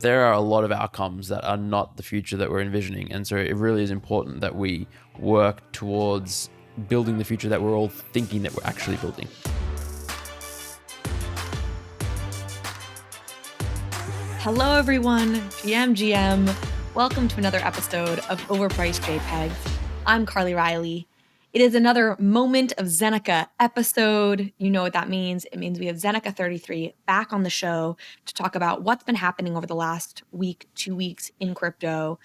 There are a lot of outcomes that are not the future that we're envisioning. And so it really is important that we work towards building the future that we're all thinking that we're actually building. Hello, everyone. GM. Welcome to another episode of Overpriced JPEGs. I'm Carly Riley. It is another Moment of Zeneca episode. You know what that means. It means we have Zeneca 33 back on the show to talk about what's been happening over the last week, 2 weeks in crypto.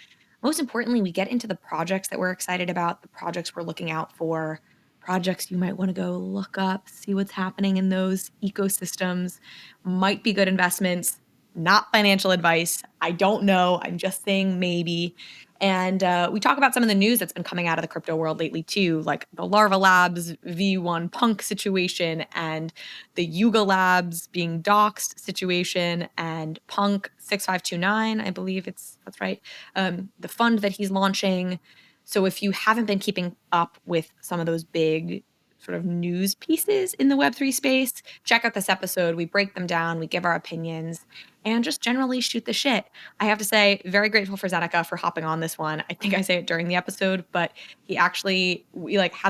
Most importantly, we get into the projects that we're excited about, the projects we're looking out for, projects you might want to go look up, see what's happening in those ecosystems. Might be good investments, not financial advice. I don't know. I'm just saying maybe. And we talk about some of the news that's been coming out of the crypto world lately too, like the Larva Labs V1 punk situation and the Yuga Labs being doxed situation and Punk 6529, I believe that's right, the fund that he's launching. So if you haven't been keeping up with some of those big sort of news pieces in the Web3 space, check out this episode. We break them down, we give our opinions, and just generally shoot the shit. I have to say, very grateful for Zeneca for hopping on this one. I think I say it during the episode, but we had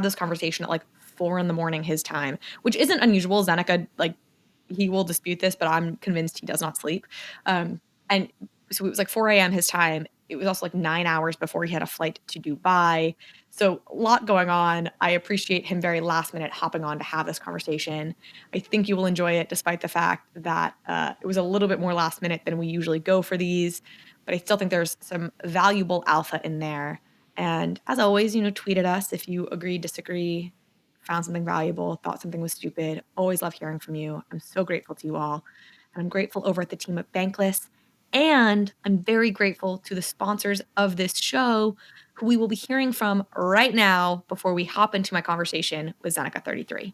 this conversation at like 4 a.m. his time, which isn't unusual. Zeneca, he will dispute this, but I'm convinced he does not sleep. And so it was like 4 a.m. his time. It was also like 9 hours before he had a flight to Dubai. So a lot going on. I appreciate him very last minute hopping on to have this conversation. I think you will enjoy it despite the fact that it was a little bit more last minute than we usually go for these. But I still think there's some valuable alpha in there. And as always, tweet at us if you agree, disagree, found something valuable, thought something was stupid. Always love hearing from you. I'm so grateful to you all. And I'm grateful over at the team at Bankless. And I'm very grateful to the sponsors of this show, who we will be hearing from right now before we hop into my conversation with Zeneca 33.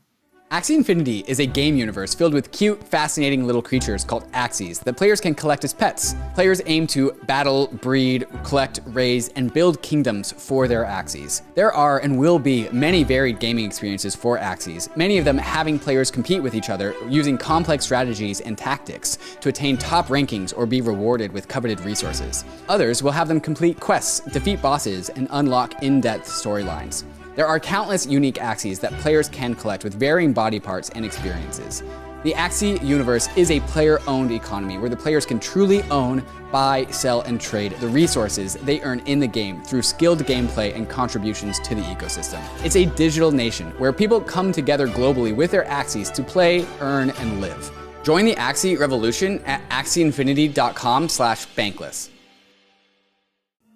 Axie Infinity is a game universe filled with cute, fascinating little creatures called AXIEs that players can collect as pets. Players aim to battle, breed, collect, raise, and build kingdoms for their AXIEs. There are and will be many varied gaming experiences for AXIEs, many of them having players compete with each other using complex strategies and tactics to attain top rankings or be rewarded with coveted resources. Others will have them complete quests, defeat bosses, and unlock in-depth storylines. There are countless unique AXIEs that players can collect with varying body parts and experiences. The AXIE universe is a player-owned economy where the players can truly own, buy, sell, and trade the resources they earn in the game through skilled gameplay and contributions to the ecosystem. It's a digital nation where people come together globally with their AXIEs to play, earn, and live. Join the AXIE revolution at axieinfinity.com/bankless.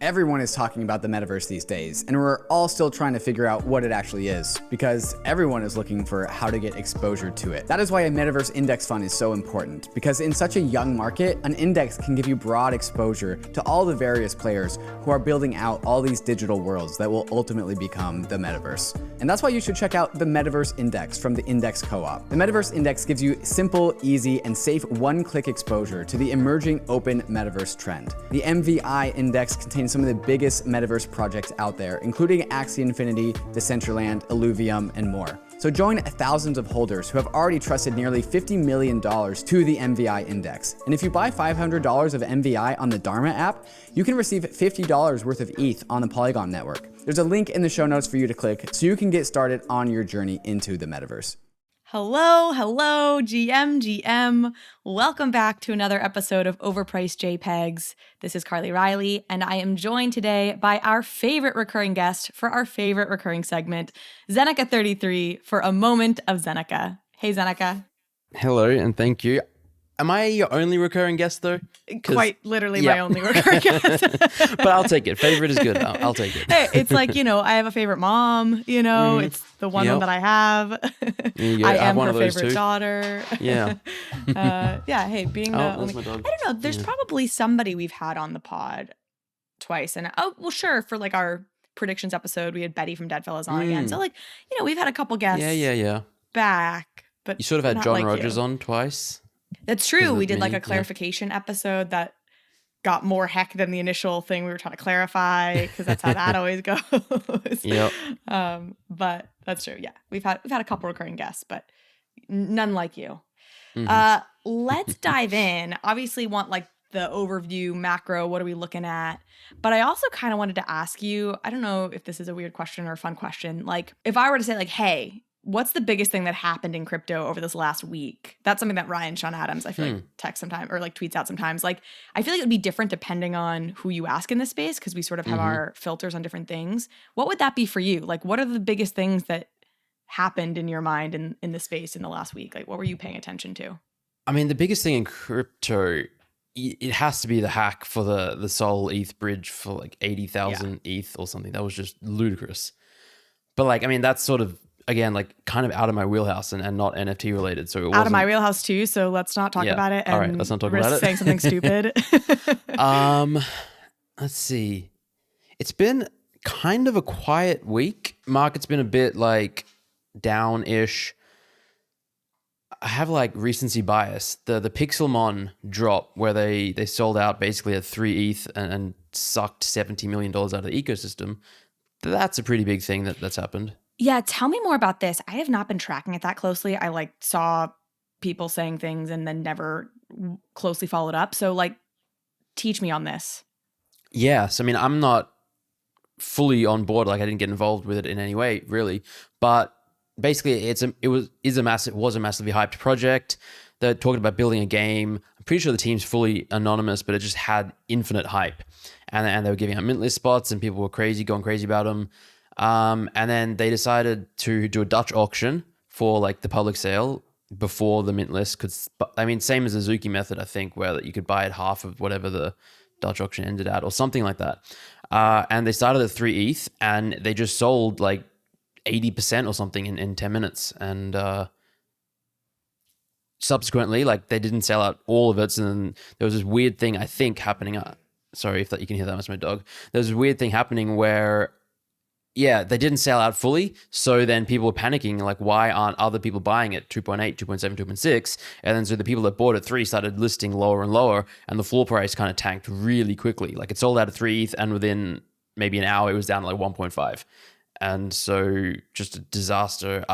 Everyone is talking about the metaverse these days, and we're all still trying to figure out what it actually is, because everyone is looking for how to get exposure to it. That is why a metaverse index fund is so important, because in such a young market, an index can give you broad exposure to all the various players who are building out all these digital worlds that will ultimately become the metaverse. And that's why you should check out the Metaverse Index from the Index Co-op. The Metaverse Index gives you simple, easy, and safe one-click exposure to the emerging open metaverse trend. The MVI Index contains some of the biggest metaverse projects out there, including Axie Infinity, Decentraland, Illuvium, and more. So join thousands of holders who have already trusted nearly $50 million to the MVI Index. And if you buy $500 of MVI on the Dharma app, you can receive $50 worth of ETH on the Polygon network. There's a link in the show notes for you to click so you can get started on your journey into the metaverse. Hello, GM. Welcome back to another episode of Overpriced JPEGs. This is Carly Riley, and I am joined today by our favorite recurring guest for our favorite recurring segment, Zeneca 33, for a Moment of Zeneca. Hey, Zeneca. Hello, and thank you. Am I your only recurring guest, though? Quite literally my only recurring guest. But I'll take it. Favorite is good. I'll take it. Hey, it's like, I have a favorite mom, it's the one that I have. I am her favorite daughter. Yeah. Hey, being the only... I don't know. There's probably somebody we've had on the pod twice. And, sure, for like our predictions episode, we had Betty from Deadfellas on again. So we've had a couple guests back. But you sort of had John like Rogers on twice. That's true. We did like a clarification episode that got more heck than the initial thing we were trying to clarify, because that's how that always goes. Yep. But that's true. Yeah, we've had a couple recurring guests, but none like you. Mm-hmm. Let's dive in. Obviously, want like the overview, macro, what are we looking at? But I also kind of wanted to ask you, I don't know if this is a weird question or a fun question. Like, if I were to say, like, hey, what's the biggest thing that happened in crypto over this last week? That's something that Ryan Sean Adams, I feel like, texts sometimes or like tweets out sometimes. Like, I feel like it would be different depending on who you ask in this space because we sort of have our filters on different things. What would that be for you? Like, what are the biggest things that happened in your mind in the space in the last week? Like, what were you paying attention to? I mean, the biggest thing in crypto, it has to be the hack for the Sol ETH bridge for like 80,000 ETH or something. That was just ludicrous. But like, I mean, that's sort of, again, like kind of out of my wheelhouse and not NFT related. So it wasn't out of my wheelhouse too. So let's not talk about it. And all right, let's not talk about it. Saying something stupid. Let's see. It's been kind of a quiet week. Market's been a bit like down-ish. I have like recency bias. The Pixelmon drop where they sold out basically at 3 ETH and sucked $70 million out of the ecosystem. That's a pretty big thing that's happened. Yeah, tell me more about this. I have not been tracking it that closely. I like saw people saying things and then never closely followed up. So like, teach me on this. Yes, I mean, I'm not fully on board. Like I didn't get involved with it in any way, really. But basically, it was a massively hyped project. They're talking about building a game. I'm pretty sure the team's fully anonymous, but it just had infinite hype, and they were giving out mint list spots, and people were going crazy about them. And then they decided to do a Dutch auction for like the public sale before the mint list could. I mean, same as the Zuki method, I think, where you could buy at half of whatever the Dutch auction ended at, or something like that. And they started at 3 ETH, and they just sold like 80% or something in 10 minutes. And subsequently, like they didn't sell out all of it. So then there was this weird thing, I think, happening. Sorry if you can hear that, that's my dog. There's this weird thing happening where, yeah, they didn't sell out fully. So then people were panicking, like, why aren't other people buying it 2.8, 2.7, 2.6? And then so the people that bought at 3 started listing lower and lower, and the floor price kind of tanked really quickly. Like it sold out at 3 ETH, and within maybe an hour, it was down to like 1.5. And so just a disaster.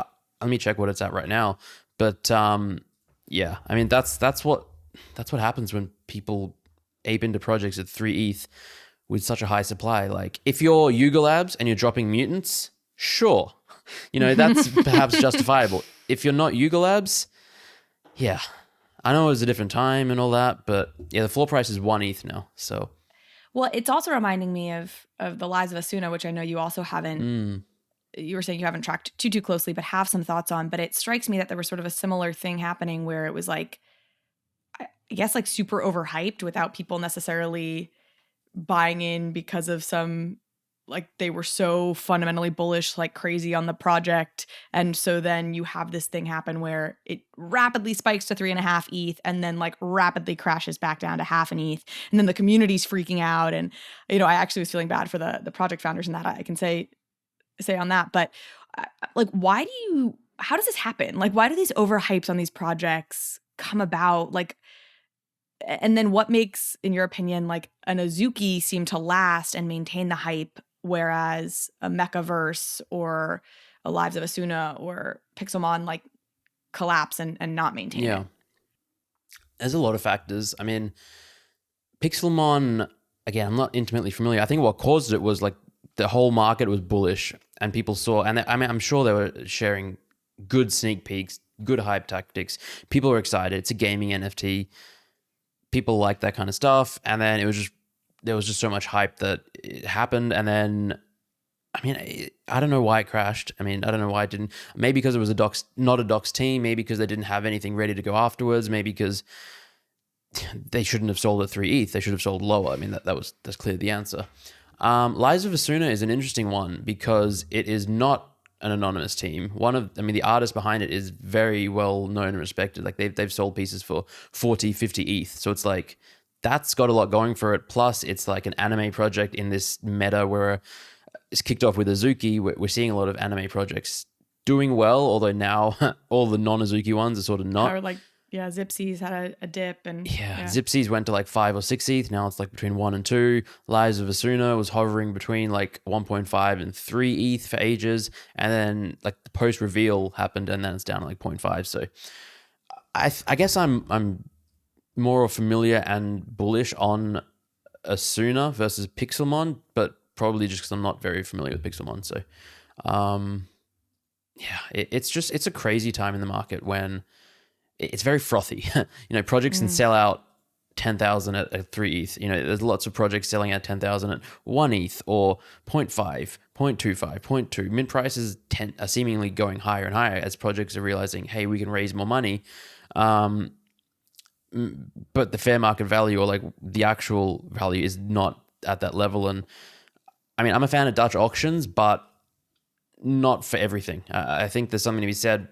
Let me check what it's at right now. But yeah, I mean, that's what happens when people ape into projects at 3 ETH with such a high supply. Like if you're Yuga Labs and you're dropping mutants, sure, that's perhaps justifiable. If you're not Yuga Labs, yeah, I know it was a different time and all that, but yeah, the floor price is 1 ETH now. So, well, it's also reminding me of the Lies of Asuna, which I know you also haven't. You were saying you haven't tracked too closely, but have some thoughts on. But it strikes me that there was sort of a similar thing happening where it was like, I guess, like super overhyped without people necessarily buying in because of some, like they were so fundamentally bullish, like crazy on the project. And so then you have this thing happen where it rapidly spikes to 3.5 ETH and then like rapidly crashes back down to half an ETH. And then the community's freaking out. And, I actually was feeling bad for the project founders and that I can say on that. But like, how does this happen? Like, why do these overhypes on these projects come about? Like, and then what makes, in your opinion, like an Azuki seem to last and maintain the hype, whereas a METAVERSE or a Lives of Asuna or Pixelmon like collapse and not maintain it? There's a lot of factors. I mean, Pixelmon, again, I'm not intimately familiar. I think what caused it was like the whole market was bullish and people saw, and I mean, I'm sure they were sharing good sneak peeks, good hype tactics. People were excited. It's a gaming NFT. People like that kind of stuff. And then there was just so much hype that it happened. And then, I mean, I don't know why it crashed. I mean, I don't know why it didn't. Maybe because it was not a Dox team. Maybe because they didn't have anything ready to go afterwards. Maybe because they shouldn't have sold at 3 ETH. They should have sold lower. I mean, that's clearly the answer. Lives of Asuna is an interesting one because it is not an anonymous team. The artist behind it is very well known and respected. Like they've sold pieces for 40, 50 ETH. So it's like, that's got a lot going for it. Plus it's like an anime project in this meta where it's kicked off with Azuki. We're seeing a lot of anime projects doing well, although now all the non-Azuki ones are sort of not. Or like, yeah, Zipsies had a dip and Zipsies went to like 5 or 6 ETH. Now it's like between 1 and 2. Lives of Asuna was hovering between like 1.5 and 3 ETH for ages. And then like the post reveal happened and then it's down to like 0.5. So I guess I'm more familiar and bullish on Asuna versus Pixelmon, but probably just because I'm not very familiar with Pixelmon. So, it's a crazy time in the market when it's very frothy. Projects can sell out 10,000 at 3 ETH. There's lots of projects selling at 10,000 at 1 ETH or 0.5, 0.25, 0.2. Mint prices are seemingly going higher and higher as projects are realizing, hey, we can raise more money. But the fair market value, or like the actual value, is not at that level. And I mean, I'm a fan of Dutch auctions, but not for everything. I think there's something to be said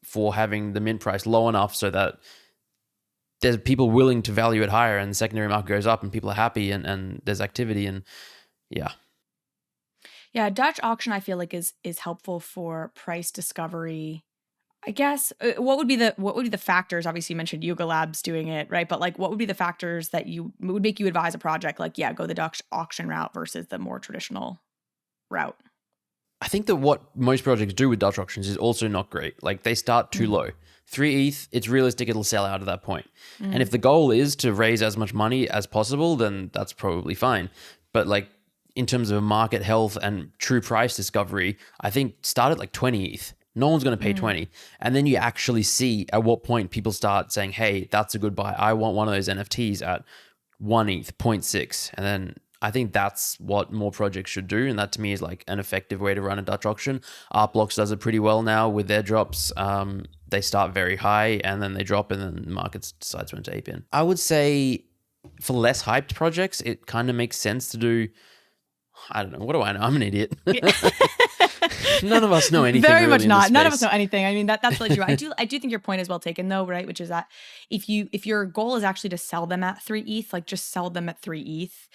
for having the mint price low enough so that there's people willing to value it higher, and the secondary market goes up and people are happy, and there's activity. And yeah. Dutch auction I feel like is helpful for price discovery. I guess what would be the factors? Obviously, you mentioned Yuga Labs doing it, right? But like, what would be the factors that would make you advise a project like, go the Dutch auction route versus the more traditional route? I think that what most projects do with Dutch auctions is also not great. Like, they start too low. 3 ETH, it's realistic it'll sell out at that point. And if the goal is to raise as much money as possible, then that's probably fine. But like, in terms of market health and true price discovery, I think start at like 20 ETH. No one's going to pay 20. And then you actually see at what point people start saying, hey, that's a good buy. I want one of those NFTs at 1 ETH, 0.6. And then I think that's what more projects should do. And that to me is like an effective way to run a Dutch auction. Artblocks does it pretty well now with their drops. They start very high and then they drop, and then the market decides when to ape in. I would say for less hyped projects, it kind of makes sense to do, I don't know. What do I know? I'm an idiot. None of us know anything. Very really much not. None of space. us know anything. I mean, that's really true. I do think your point is well taken though, right? Which is that if your goal is actually to sell them at 3 ETH, like just sell them at 3 ETH.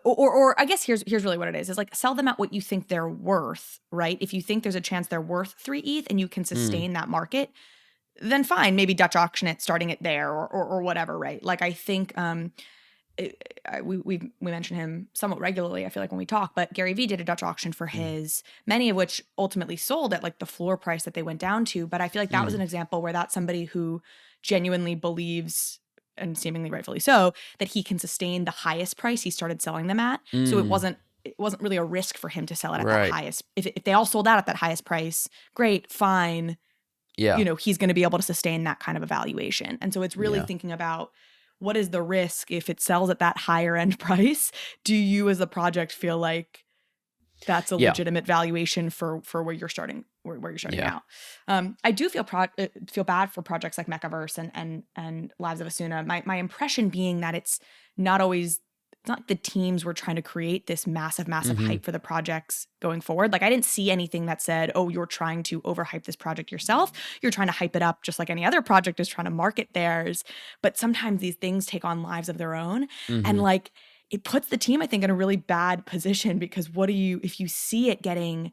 Or I guess here's really what it is like sell them at what you think they're worth, right? If you think there's a chance they're worth 3 ETH and you can sustain that market, then fine, maybe Dutch auction it, starting it there or whatever, right? Like I think we mention him somewhat regularly, I feel like, when we talk, but Gary Vee did a Dutch auction for his, many of which ultimately sold at like the floor price that they went down to. But I feel like that was an example where that's somebody who genuinely believes, and seemingly rightfully so, that he can sustain the highest price he started selling them at. So it wasn't really a risk for him to sell it at that highest. If they all sold out at that highest price, great, fine. Yeah. He's going to be able to sustain that kind of evaluation. And so it's really thinking about, what is the risk if it sells at that higher end price? Do you as a project feel like that's a legitimate valuation for where you're starting out? I do feel bad for projects like METAVERSE and Labs of Asuna. My impression being that it's not the teams were trying to create this massive hype for the projects going forward. Like I didn't see anything that said, oh, you're trying to overhype this project yourself. You're trying to hype it up just like any other project is trying to market theirs. But sometimes these things take on lives of their own. And like it puts the team, I think, in a really bad position, because if you see it getting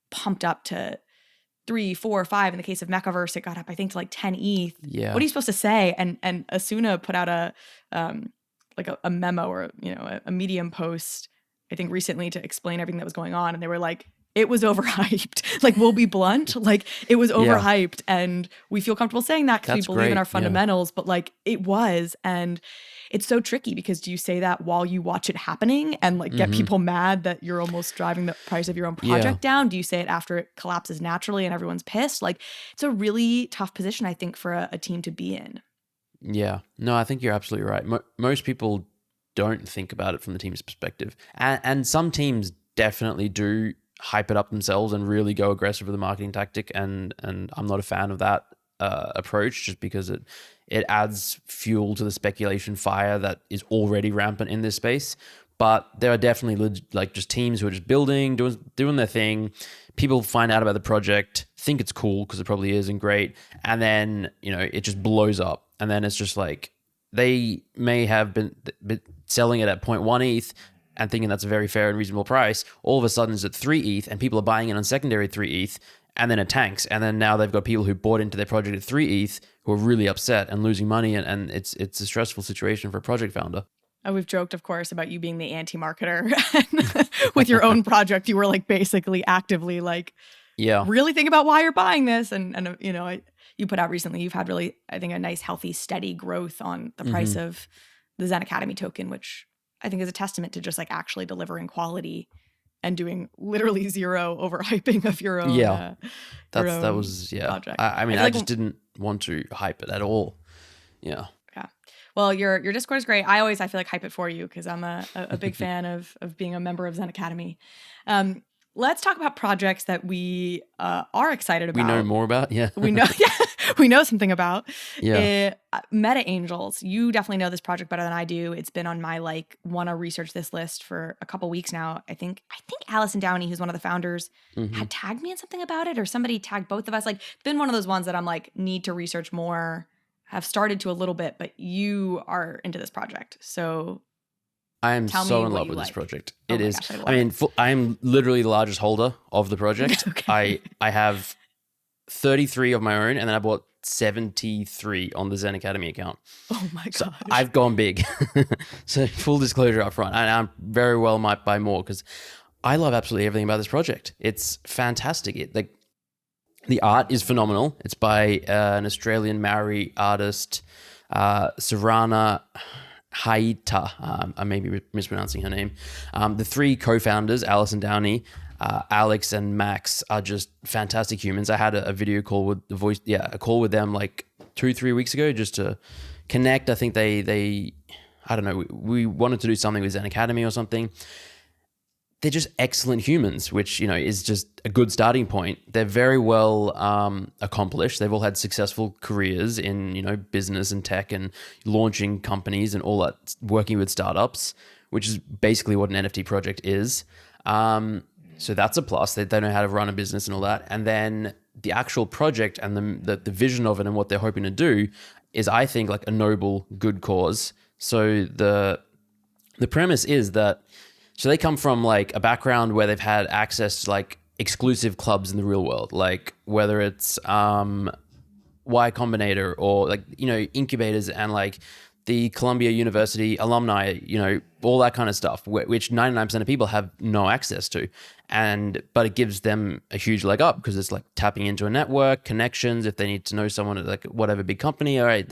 pumped up to 3, 4, 5, in the case of METAVERSE, it got up, I think, to like 10 ETH. Yeah. What are you supposed to say? And Asuna put out a memo or a Medium post, I think, recently to explain everything that was going on, and they were like, it was overhyped. Like, we'll be blunt, like it was overhyped, and we feel comfortable saying that because we believe in our fundamentals. But like it was, and it's so tricky because do you say that while you watch it happening and like get people mad that you're almost driving the price of your own project down? Do you say it after it collapses naturally and everyone's pissed? Like it's a really tough position, I think, for a team to be in. Yeah. No, I think you're absolutely right. Most people don't think about it from the team's perspective. And some teams definitely do hype it up themselves and really go aggressive with the marketing tactic. And I'm not a fan of that approach, just because it adds fuel to the speculation fire that is already rampant in this space. But there are definitely just teams who are just building, doing their thing. People find out about the project, think it's cool because it probably is and great. And then, it just blows up. And then it's just like, they may have been selling it at 0.1 ETH and thinking that's a very fair and reasonable price. All of a sudden it's at 3 ETH and people are buying it on secondary 3 ETH, and then it tanks. And then now they've got people who bought into their project at 3 ETH who are really upset and losing money. And it's a stressful situation for a project founder. We've joked, of course, about you being the anti-marketer. With your own project, you were like basically actively like Yeah. really think about why you're buying this. And you know, you put out recently, you've had really, I think, a nice, healthy, steady growth on the price of the Zen Academy token, which I think is a testament to just like actually delivering quality and doing literally zero overhyping of your own. Yeah. That was project. I mean, feel I like just didn't want to hype it at all. Yeah. Yeah. Well, your Discord is great. I feel like hype it for you because I'm a big fan of being a member of Zen Academy. Let's talk about projects that we are excited about. We know more about, yeah. We know, yeah, we know something about. Yeah. Meta Angels. You definitely know this project better than I do. It's been on my like wanna research this list for a couple weeks now. I think Allison Downey, who's one of the founders, had tagged me in something about it, or somebody tagged both of us. Like, it's been one of those ones that I'm like need to research more. Have started to a little bit, but you are into this project, so. I am so in love with this project. It is. Gosh, I mean, I'm literally the largest holder of the project. Okay. I have 33 of my own, and then I bought 73 on the Zen Academy account. Oh my gosh. So I've gone big. So full disclosure up front. And I'm very well might buy more because I love absolutely everything about this project. It's fantastic. The art is phenomenal. It's by an Australian Maori artist, Sarana Haita. I may be mispronouncing her name. The three co-founders, Alison Downey, Alex, and Max, are just fantastic humans. I had a video call with a call with them like 2-3 weeks ago just to connect. I think they I don't know, we wanted to do something with Zen Academy or something. They're just excellent humans, which, you know, is just a good starting point. They're very well accomplished. They've all had successful careers in, you know, business and tech and launching companies and all that, working with startups, which is basically what an NFT project is. So that's a plus. They know how to run a business and all that. And then the actual project and the vision of it and what they're hoping to do is, I think, like a noble, good cause. So the premise is that, so they come from like a background where they've had access to like exclusive clubs in the real world, like whether it's Y Combinator or like, you know, incubators and like the Columbia University alumni, you know, all that kind of stuff, which 99% of people have no access to. But it gives them a huge leg up because it's like tapping into a network, connections. If they need to know someone at like whatever big company, all right,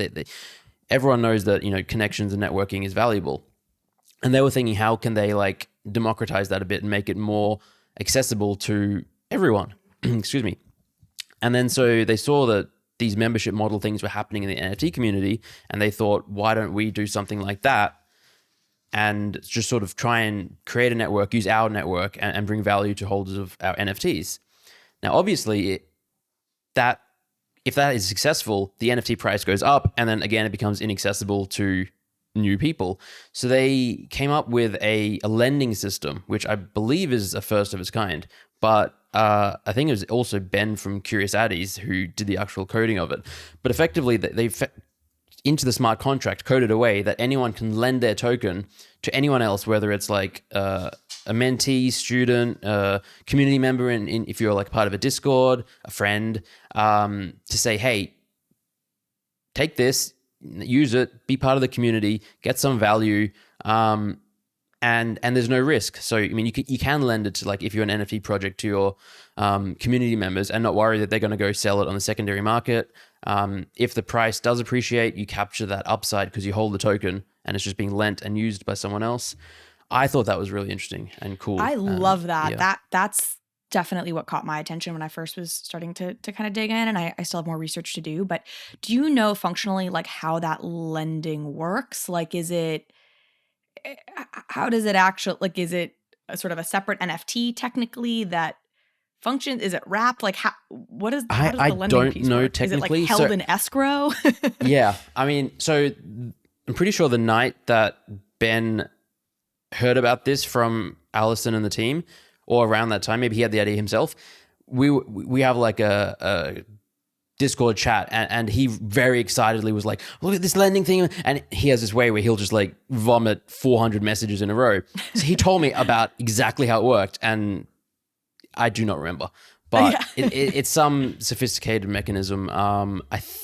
everyone knows that, you know, connections and networking is valuable. And they were thinking, how can they like democratize that a bit and make it more accessible to everyone? Excuse me. And then so they saw that these membership model things were happening in the NFT community, and they thought, why don't we do something like that and just sort of try and create a network, use our network, and bring value to holders of our NFTs. Now, obviously, if that is successful, the NFT price goes up, and then again, it becomes inaccessible to new people. So they came up with a lending system, which I believe is a first of its kind. But I think it was also Ben from Curious Addies who did the actual coding of it. But effectively, they've into the smart contract coded away that anyone can lend their token to anyone else, whether it's like a mentee, student, community member, if you're like part of a Discord, a friend, to say, hey, take this, use it, be part of the community, get some value, and there's no risk. So, I mean, you can lend it to, like, if you're an NFT project, to your community members and not worry that they're going to go sell it on the secondary market. If the price does appreciate, you capture that upside because you hold the token and it's just being lent and used by someone else. I thought that was really interesting and cool. I love that. Yeah. That's definitely what caught my attention when I first was starting to kind of dig in, and I still have more research to do. But do you know functionally like how that lending works? Like, how does it actually, like, is it a sort of a separate NFT technically that functions? Is it wrapped? Like, how does the lending don't piece know work? technically. Is it like held in escrow? Yeah. I mean, so I'm pretty sure the night that Ben heard about this from Allison and the team, or around that time, maybe he had the idea himself, we have like a Discord chat, and he very excitedly was like, look at this lending thing. And he has this way where he'll just like vomit 400 messages in a row. So he told me about exactly how it worked, and I do not remember. But Yeah. it's some sophisticated mechanism.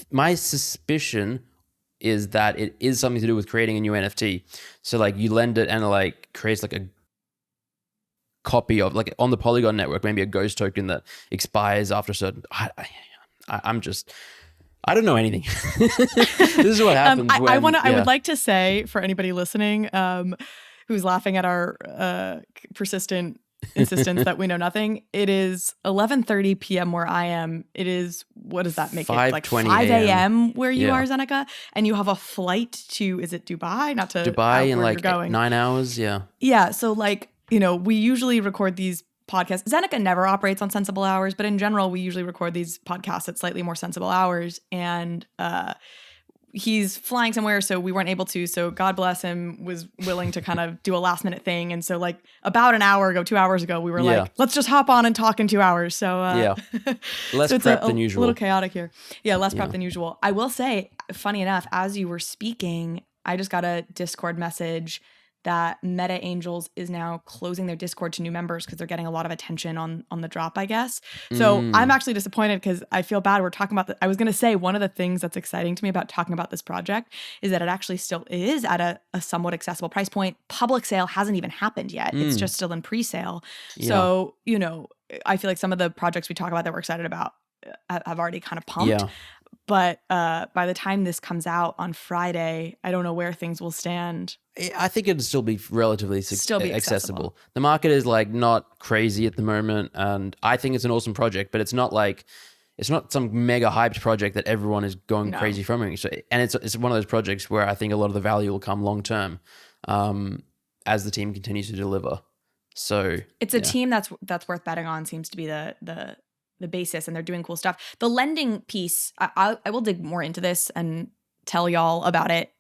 My suspicion is that it is something to do with creating a new NFT. So like you lend it and it like creates like copy of, like on the Polygon network, maybe a ghost token that expires after a certain. I don't know anything. This is what happens. I would like to say for anybody listening, who's laughing at our persistent insistence that we know nothing. It is 11:30 p.m. where I am. It is, what does that make it? Like 5 a.m. where you are, Zeneca, and you have a flight to, is it Dubai? Not to Dubai in like 9 hours. Yeah. Yeah. So like, we usually record these podcasts. Zeneca never operates on sensible hours, but in general, we usually record these podcasts at slightly more sensible hours. And he's flying somewhere, so we weren't able to. So God bless him, was willing to kind of do a last minute thing. And so like about an hour ago, 2 hours ago, we were like, let's just hop on and talk in 2 hours. So less so prep than usual. A little chaotic here. Yeah, less prep than usual. I will say, funny enough, as you were speaking, I just got a Discord message that Meta Angels is now closing their Discord to new members because they're getting a lot of attention on the drop, I guess. So I'm actually disappointed because I feel bad. We're talking about I was going to say, one of the things that's exciting to me about talking about this project is that it actually still is at a somewhat accessible price point. Public sale hasn't even happened yet. It's just still in pre-sale. Yeah. So, I feel like some of the projects we talk about that we're excited about have already kind of pumped. Yeah. But by the time this comes out on Friday, I don't know where things will stand. I think it'd still be relatively accessible. The market is like not crazy at the moment, and I think it's an awesome project, but it's not some mega hyped project that everyone is going crazy from it. So, and it's one of those projects where I think a lot of the value will come long term as the team continues to deliver. So it's a team that's worth betting on. Seems to be the basis, and they're doing cool stuff. The lending piece, I will dig more into this and tell y'all about it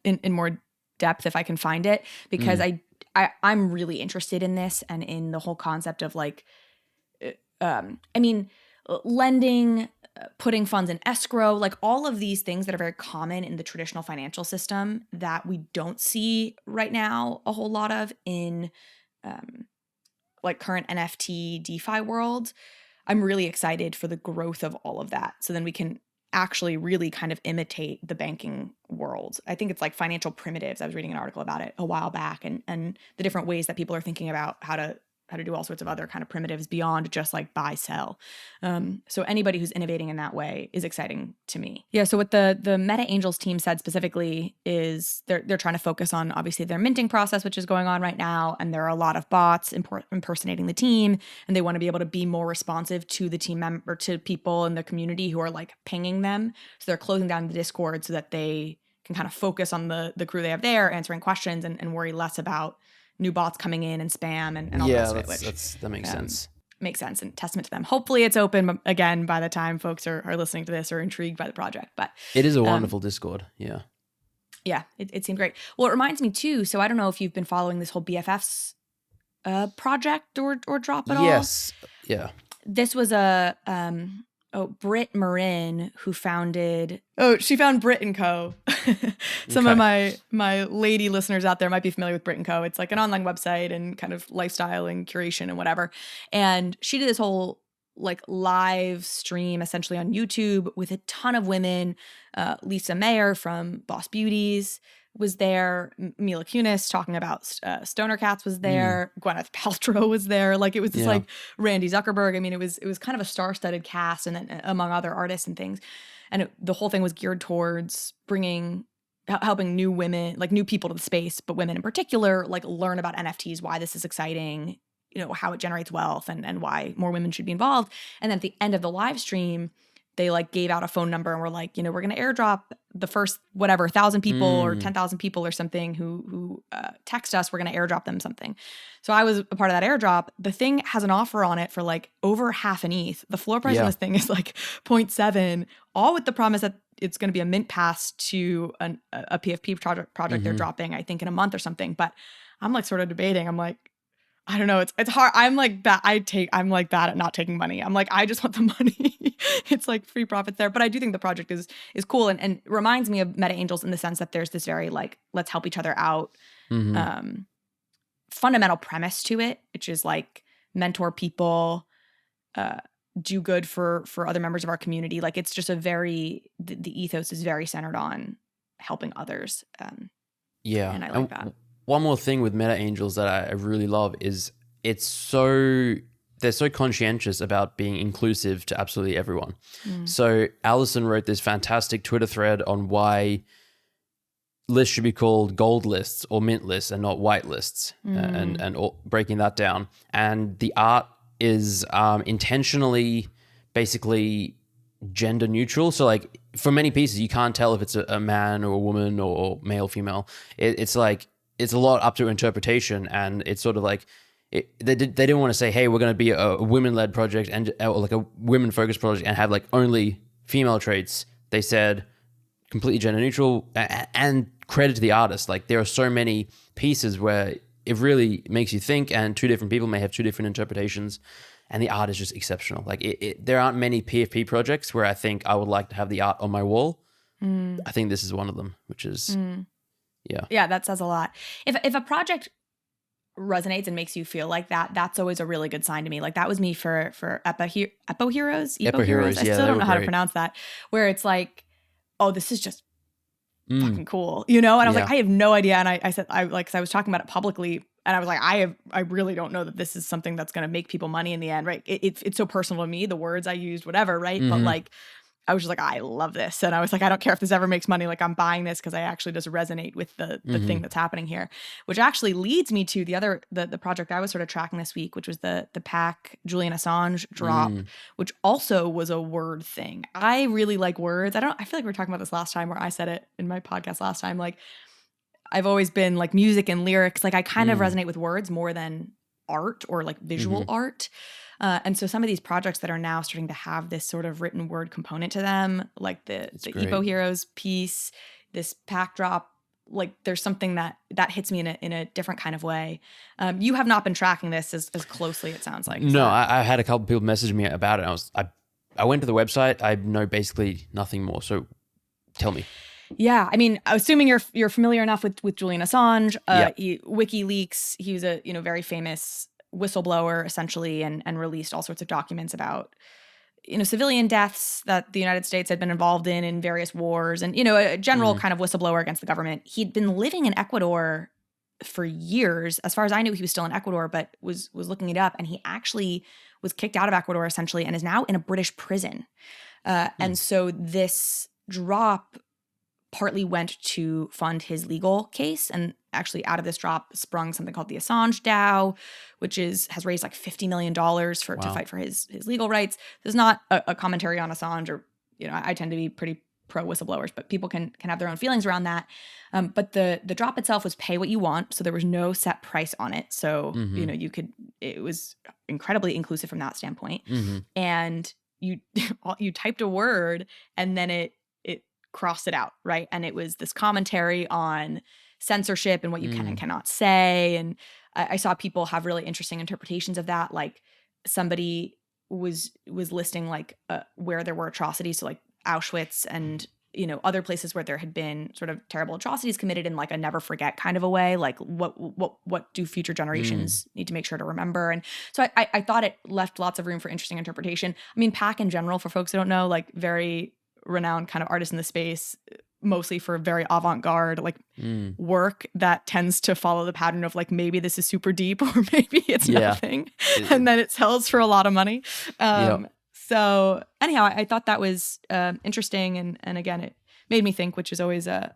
in more depth if I can find it, because I'm really interested in this and in the whole concept of like, lending, putting funds in escrow, like all of these things that are very common in the traditional financial system that we don't see right now a whole lot of in like current NFT DeFi world. I'm really excited for the growth of all of that. So then we can actually really kind of imitate the banking world. I think it's like financial primitives. I was reading an article about it a while back, and the different ways that people are thinking about how to do all sorts of other kind of primitives beyond just like buy, sell. So anybody who's innovating in that way is exciting to me. Yeah. So what the Meta Angels team said specifically is they're trying to focus on obviously their minting process, which is going on right now. And there are a lot of bots impersonating the team, and they want to be able to be more responsive to the team member, to people in the community who are like pinging them. So they're closing down the Discord so that they can kind of focus on the crew they have there, answering questions, and worry less about new bots coming in and spam and all the rest of it. That makes sense. Makes sense, and testament to them. Hopefully it's open again by the time folks are listening to this or intrigued by the project. But it is a wonderful Discord. Yeah. Yeah, it seemed great. Well, it reminds me too. So I don't know if you've been following this whole BFFs project or drop at all. Yes. Yeah. This was a Britt Marin who founded. Oh, she found Brit & Co. Some of my lady listeners out there might be familiar with Brit & Co. It's like an online website and kind of lifestyle and curation and whatever. And she did this whole like live stream essentially on YouTube with a ton of women. Lisa Mayer from Boss Beauties was there. Mila Kunis talking about stoner cats was there. Gwyneth Paltrow was there. Like it was this like Randy Zuckerberg. I mean, it was kind of a star-studded cast, and then among other artists and things. And the whole thing was geared towards helping new women, like new people to the space, but women in particular, like learn about NFTs, why this is exciting, how it generates wealth, and why more women should be involved. And then at the end of the live stream, they like gave out a phone number and were like, we're going to airdrop the first 1,000 people or 10,000 people or something who text us. We're going to airdrop them something. So I was a part of that airdrop. The thing has an offer on it for like over half an ETH. The floor price on this thing is like 0.7, all with the promise that it's going to be a mint pass to a PFP project they're dropping, I think in a month or something. But I'm like sort of debating. I'm like, I don't know. It's hard. I'm like bad. I'm like bad at not taking money. I'm like, I just want the money. It's like free profits there. But I do think the project is cool and reminds me of Meta Angels in the sense that there's this very like, let's help each other out fundamental premise to it, which is like mentor people, do good for other members of our community. Like it's just the ethos is very centered on helping others. And I like that. One more thing with Meta Angels that I really love is they're so conscientious about being inclusive to absolutely everyone. So Allison wrote this fantastic Twitter thread on why lists should be called gold lists or mint lists and not white lists, and breaking that down. And the art is intentionally basically gender neutral. So like for many pieces, you can't tell if it's a man or a woman or male, female. It's like, it's a lot up to interpretation, and it's sort of like, they didn't want to say, hey, we're going to be a women-led project or like a women-focused project and have like only female traits. They said completely gender neutral, and credit to the artist. Like there are so many pieces where it really makes you think, and two different people may have two different interpretations, and the art is just exceptional. Like there aren't many PFP projects where I think I would like to have the art on my wall. I think this is one of them, which is, Yeah, that says a lot. If a project resonates and makes you feel like that, that's always a really good sign to me. Like that was me for Epo Heroes. I still don't know how to pronounce that. Where it's like, oh, this is just fucking cool, you know? And I was like, I have no idea. And I said, cause I was talking about it publicly, and I was like, I really don't know that this is something that's going to make people money in the end, right? It's so personal to me, the words I used, whatever, right? But like, I was just like, I love this. And I was like, I don't care if this ever makes money. Like I'm buying this because I actually just resonate with the thing that's happening here, which actually leads me to the project I was sort of tracking this week, which was the PAC Julian Assange drop, which also was a word thing. I really like words. I feel like we were talking about this last time, where I said it in my podcast last time. Like I've always been like music and lyrics. Like I kind of resonate with words more than art or like visual art. And so some of these projects that are now starting to have this sort of written word component to them, like the Epo Heroes piece, this PAC drop, like there's something that hits me in a different kind of way. You have not been tracking this as closely, it sounds like. No, I had a couple people message me about it. I went to the website. I know basically nothing more. So tell me. Yeah, I mean, assuming you're familiar enough with Julian Assange, WikiLeaks, he was a very famous whistleblower essentially, and released all sorts of documents about civilian deaths that the United States had been involved in various wars, and a general kind of whistleblower against the government. He'd been living in Ecuador for years. As far as I knew, he was still in Ecuador, but was looking it up, and he actually was kicked out of Ecuador essentially and is now in a British prison. And so this drop partly went to fund his legal case, and actually out of this drop sprung something called the Assange DAO, which has raised like $50 million to fight for his legal rights. This is not a commentary on Assange, or I tend to be pretty pro whistleblowers, but people can have their own feelings around that. But the drop itself was pay what you want, so there was no set price on it. So it was incredibly inclusive from that standpoint. And you typed a word, and then it crossed it out, right? And it was this commentary on censorship and what you can and cannot say. And I saw people have really interesting interpretations of that. Like somebody was listing like where there were atrocities, so like Auschwitz and other places where there had been sort of terrible atrocities committed in like a never forget kind of a way. Like what do future generations need to make sure to remember? And so I thought it left lots of room for interesting interpretation. I mean, PAC in general, for folks who don't know, like very renowned kind of artists in the space, mostly for very avant-garde like work that tends to follow the pattern of like, maybe this is super deep or maybe it's nothing, and then it sells for a lot of money. So anyhow, I thought that was interesting, and again, it made me think, which is always a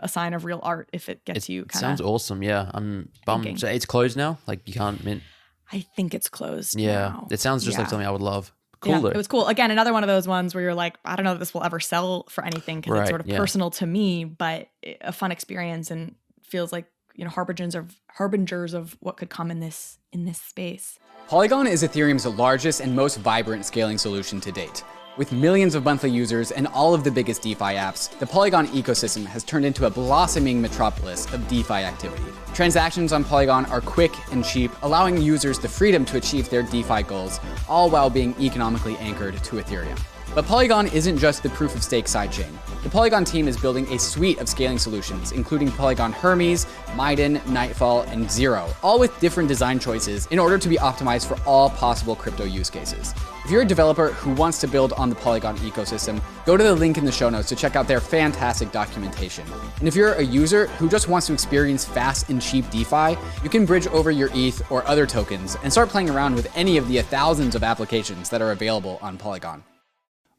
sign of real art if it gets you kind of. Sounds awesome. Yeah, I'm bummed. Thinking. So it's closed now. Like you can't mint. I think it's closed. Yeah, now. It sounds just like something I would love. Cool though. It was cool. Again, another one of those ones where you're like, I don't know if this will ever sell for anything because it's sort of personal to me, but a fun experience, and feels like harbingers of what could come in this space. Polygon is Ethereum's largest and most vibrant scaling solution to date. With millions of monthly users and all of the biggest DeFi apps, the Polygon ecosystem has turned into a blossoming metropolis of DeFi activity. Transactions on Polygon are quick and cheap, allowing users the freedom to achieve their DeFi goals, all while being economically anchored to Ethereum. But Polygon isn't just the proof-of-stake sidechain. The Polygon team is building a suite of scaling solutions, including Polygon Hermes, Maiden, Nightfall, and Zero, all with different design choices in order to be optimized for all possible crypto use cases. If you're a developer who wants to build on the Polygon ecosystem, go to the link in the show notes to check out their fantastic documentation. And if you're a user who just wants to experience fast and cheap DeFi, you can bridge over your ETH or other tokens and start playing around with any of the thousands of applications that are available on Polygon.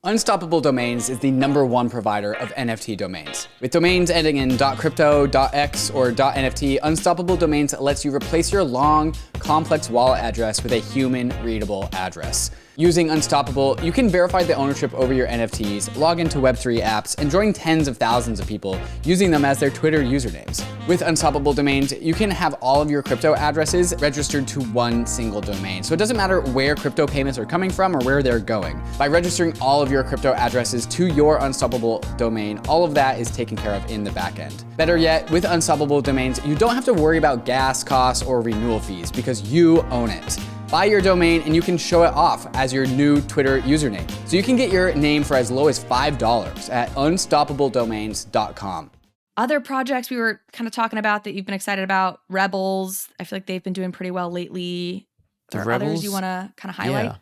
Unstoppable Domains is the #1 provider of NFT domains. With domains ending in .crypto, .x, or .nft, Unstoppable Domains lets you replace your long, complex wallet address with a human-readable address. Using Unstoppable, you can verify the ownership over your NFTs, log into Web3 apps, and join tens of thousands of people using them as their Twitter usernames. With Unstoppable Domains, you can have all of your crypto addresses registered to one single domain. So it doesn't matter where crypto payments are coming from or where they're going. By registering all of your crypto addresses to your Unstoppable domain, all of that is taken care of in the back end. Better yet, with Unstoppable Domains, you don't have to worry about gas costs or renewal fees because you own it. Buy your domain and you can show it off as your new Twitter username. So you can get your name for as low as $5 at unstoppabledomains.com. Other projects we were kind of talking about that you've been excited about, Rebels. I feel like they've been doing pretty well lately. Are there others you want to kind of highlight? Yeah.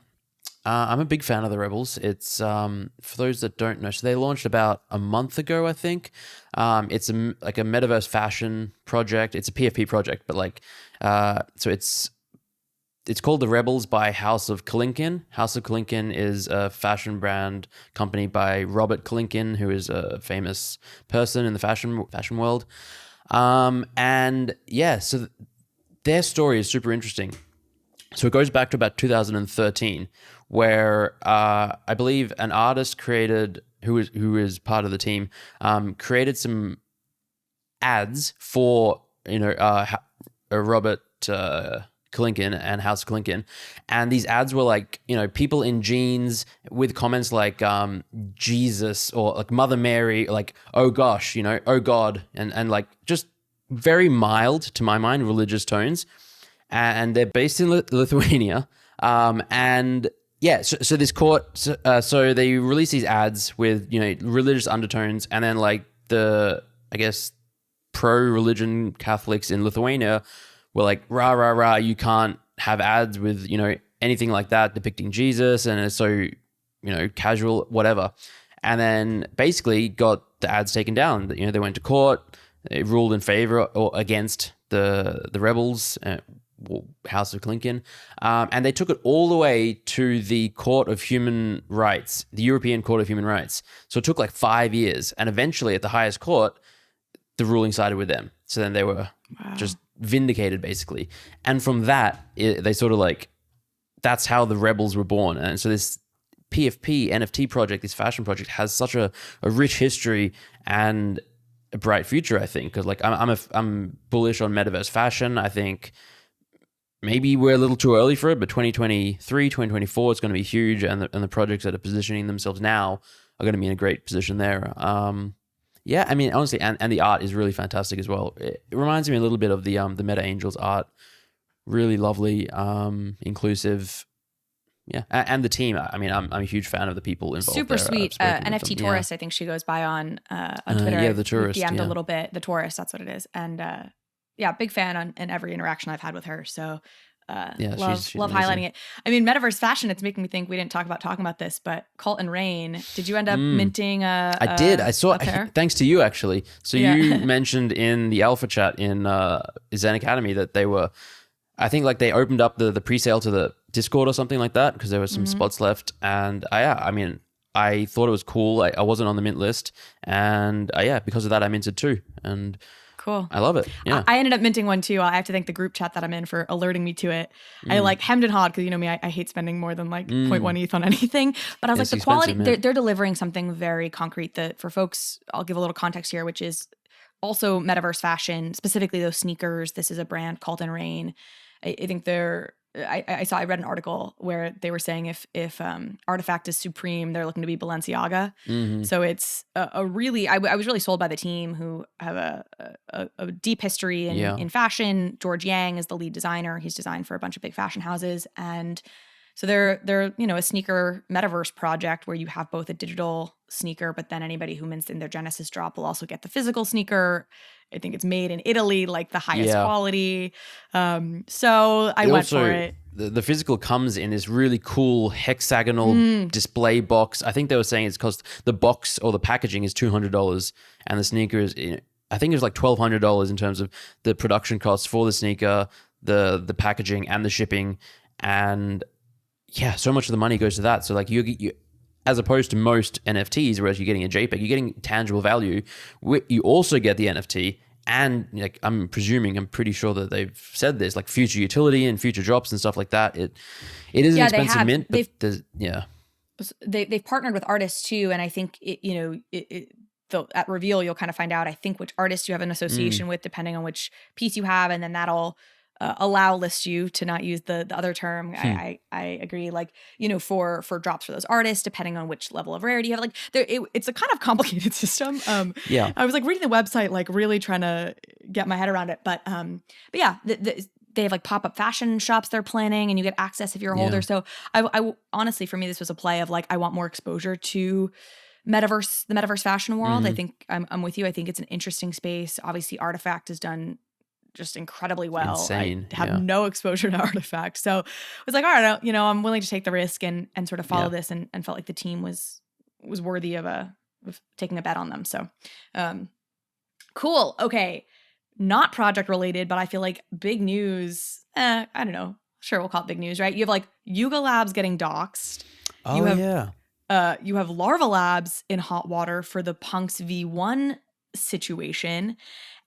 I'm a big fan of the Rebels. It's for those that don't know, so they launched about a month ago, I think. It's like a metaverse fashion project. It's a PFP project, but so it's called The Rebels by House of Kalinkin. House of Kalinkin is a fashion brand company by Robert Kalinkin, who is a famous person in the fashion world. And yeah, so their story is super interesting. So it goes back to about 2013, where I believe an artist created, who is part of the team, created some ads for Robert Kalinkin and House Kalinkin, and these ads were like, people in jeans with comments like Jesus or like Mother Mary, like oh gosh, oh God, and like just very mild, to my mind, religious tones. And they're based in Lithuania, and yeah, so this court, so they release these ads with religious undertones, and then like the, I guess, pro-religion Catholics in Lithuania were like, rah, rah, rah, you can't have ads with, anything like that depicting Jesus, and it's so, casual, whatever. And then basically got the ads taken down. They went to court, they ruled in favor or against the rebels, House of Kalinkin, and they took it all the way to the Court of Human Rights, the European Court of Human Rights. So it took like 5 years, and eventually at the highest court, the ruling sided with them. So then they were just vindicated, basically. And from that, they sort of like, that's how the Rebels were born. And so this PFP NFT project, this fashion project, has such a rich history and a bright future, I think. Because like I'm bullish on metaverse fashion. I think maybe we're a little too early for it, but 2023, 2024, it's going to be huge. And the projects that are positioning themselves now are going to be in a great position there. Yeah, I mean, honestly, and the art is really fantastic as well. It reminds me a little bit of the Meta Angels art. Really lovely, inclusive. Yeah, and the team. I mean, I'm a huge fan of the people involved. Super there. sweet. NFT Tourist, I think she goes by on Twitter. Yeah, the Tourist. DM'd a little bit. The Tourist, that's what it is. And yeah, big fan in every interaction I've had with her. So love highlighting it. I mean, metaverse fashion, it's making me think we didn't talk about this, but Colton Rain, did you end up minting I did. I saw, thanks to you actually. So you mentioned in the alpha chat in Zen Academy that they were, I think like they opened up the pre-sale to the Discord or something like that because there were some spots left. And I mean, I thought it was cool. I wasn't on the mint list, and because of that I minted too. And cool. I love it. Yeah. I ended up minting one too. I have to thank the group chat that I'm in for alerting me to it. I like hemmed and hawed because you know me, I hate spending more than like 0.1 ETH on anything. But I was like, the quality, they're delivering something very concrete that for folks, I'll give a little context here, which is also metaverse fashion, specifically those sneakers. This is a brand called Rain. I think I read an article where they were saying if Artifact is supreme, they're looking to be Balenciaga. So it's a really, I was really sold by the team who have a deep history in fashion. George Yang is the lead designer. He's designed for a bunch of big fashion houses, and So they're a sneaker metaverse project where you have both a digital sneaker, but then anybody who mints in their Genesis drop will also get the physical sneaker. I think it's made in Italy, like the highest quality. So I went for it. The physical comes in this really cool hexagonal display box. I think they were saying it's cost, the box or the packaging is $200, and the sneaker is, I think it was like $1,200 in terms of the production costs for the sneaker, the packaging and the shipping. And yeah, so much of the money goes to that. So like you as opposed to most NFTs, whereas you're getting a JPEG, you're getting tangible value. You also get the NFT, and like I'm pretty sure that they've said this, like future utility and future drops and stuff like that. It is an expensive mint, but they've partnered with artists too, and I think at reveal you'll kind of find out, I think, which artists you have an association with depending on which piece you have, and then that'll list you to not use the other term. I agree. Like, for drops for those artists, depending on which level of rarity you have, like it's a kind of complicated system. I was like reading the website, like really trying to get my head around it. But yeah, they have like pop-up fashion shops they're planning, and you get access if you're a holder. So I honestly, for me, this was a play of like, I want more exposure to the metaverse fashion world. I think I'm with you. I think it's an interesting space. Obviously, Artifact has done just incredibly well. Insane. I have no exposure to Artifact. So I was like, all right, I'm willing to take the risk and sort of follow this, and felt like the team was worthy of taking a bet on them. So cool. Okay. Not project related, but I feel like big news. I don't know. Sure, we'll call it big news, right? You have like Yuga Labs getting doxxed. Oh, You have Larva Labs in hot water for the Punks V1 situation.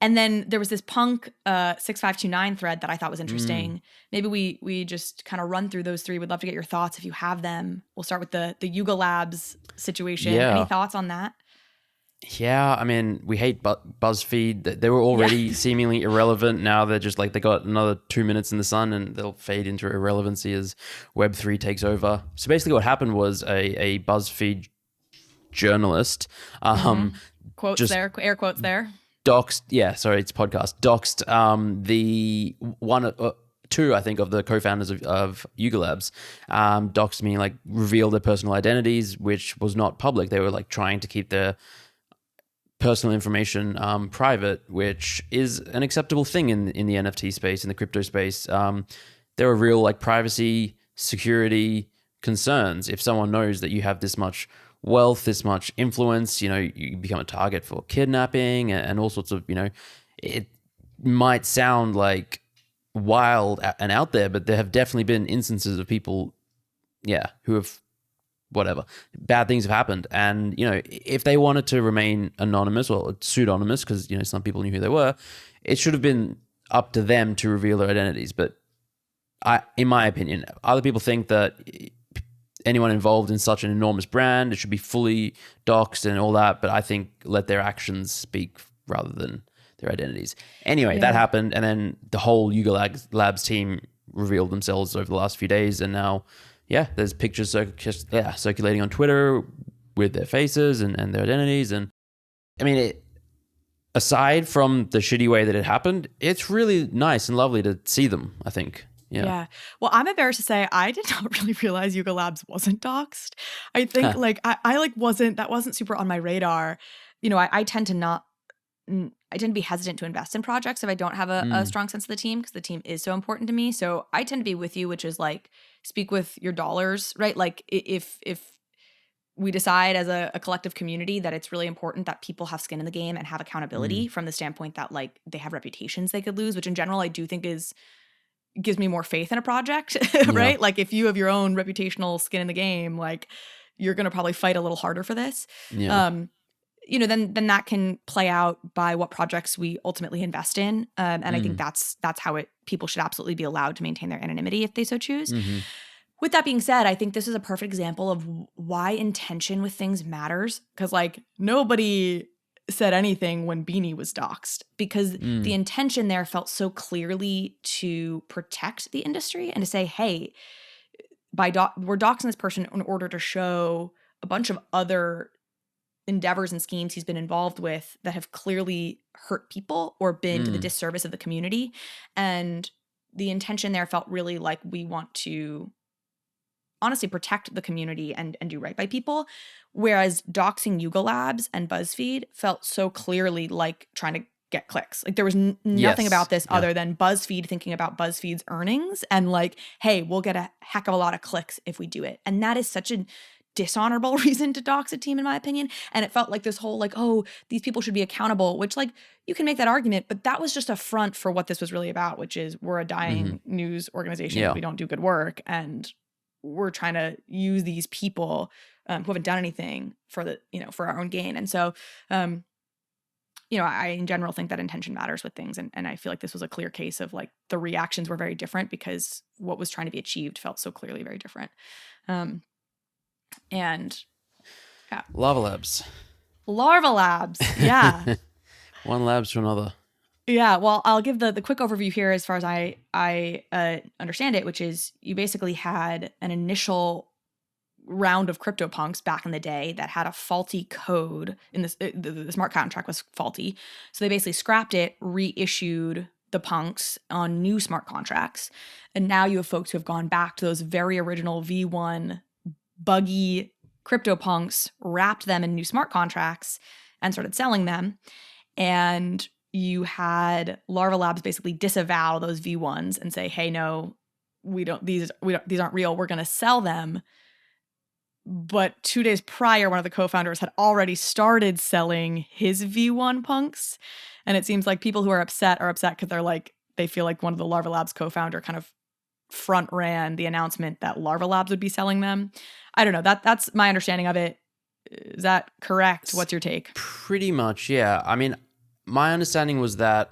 And then there was this Punk 6529 thread that I thought was interesting. Maybe we just kind of run through those three. Would love to get your thoughts if you have them. We'll start with the Yuga Labs situation. Any thoughts on that? Yeah, I mean, we hate BuzzFeed. They were already seemingly irrelevant. Now they're just like, they got another 2 minutes in the sun and they'll fade into irrelevancy as Web3 takes over. So basically what happened was a BuzzFeed journalist, quotes there, air quotes there, doxed, it's podcast, doxed the two, I think, of the co-founders of Yuga Labs. Doxed meaning like revealed their personal identities, which was not public. They were like trying to keep their personal information private, which is an acceptable thing in the NFT space, in the crypto space. There are real like privacy, security concerns. If someone knows that you have this much wealth, this much influence, you become a target for kidnapping and all sorts of, it might sound like wild and out there, but there have definitely been instances of people, who have whatever, bad things have happened. And, if they wanted to remain anonymous or pseudonymous, because, some people knew who they were, it should have been up to them to reveal their identities. But in my opinion, other people think that anyone involved in such an enormous brand, it should be fully doxed and all that. But I think let their actions speak rather than their identities. Anyway, that happened. And then the whole Yuga Labs team revealed themselves over the last few days. And now, there's pictures circulating on Twitter with their faces and their identities. And I mean, aside from the shitty way that it happened, it's really nice and lovely to see them, I think. Yeah. Well, I'm embarrassed to say I did not really realize Yuga Labs wasn't doxed. I think that wasn't super on my radar. I tend to be hesitant to invest in projects if I don't have a strong sense of the team, because the team is so important to me. So I tend to be with you, which is like, speak with your dollars, right? Like if we decide as a collective community that it's really important that people have skin in the game and have accountability from the standpoint that like they have reputations they could lose, which in general I do think gives me more faith in a project, right? Like if you have your own reputational skin in the game, like you're going to probably fight a little harder for this. Then that can play out by what projects we ultimately invest in. And I think that's how people should absolutely be allowed to maintain their anonymity if they so choose. With that being said, I think this is a perfect example of why intention with things matters. Because like nobody said anything when Beanie was doxed, because the intention there felt so clearly to protect the industry and to say, hey, we're doxing this person in order to show a bunch of other endeavors and schemes he's been involved with that have clearly hurt people or been to the disservice of the community. And the intention there felt really like we want to honestly protect the community and do right by people. Whereas doxing Yuga Labs and BuzzFeed felt so clearly like trying to get clicks. Like there was nothing about this other than BuzzFeed thinking about BuzzFeed's earnings and like, hey, we'll get a heck of a lot of clicks if we do it. And that is such a dishonorable reason to dox a team, in my opinion. And it felt like this whole like, oh, these people should be accountable, which like you can make that argument, but that was just a front for what this was really about, which is we're a dying news organization. Yeah. We don't do good work. And we're trying to use these people who haven't done anything for the, for our own gain. And so, I in general think that intention matters with things. And I feel like this was a clear case of like the reactions were very different because what was trying to be achieved felt so clearly very different. And yeah. Larva Labs. Larva Labs. Yeah. One labs to another. Yeah. Well, I'll give the quick overview here as far as I understand it, which is you basically had an initial round of CryptoPunks back in the day that had a faulty code in this. The smart contract was faulty. So they basically scrapped it, reissued the punks on new smart contracts. And now you have folks who have gone back to those very original V1 buggy CryptoPunks, wrapped them in new smart contracts and started selling them. And you had Larva Labs basically disavow those V1s and say, hey, no, these aren't real. We're going to sell them. But 2 days prior, one of the co-founders had already started selling his V1 punks. And it seems like people who are upset because they feel like one of the Larva Labs co-founder kind of front ran the announcement that Larva Labs would be selling them. I don't know. That's my understanding of it. Is that correct? What's your take? Pretty much, yeah. I mean, my understanding was that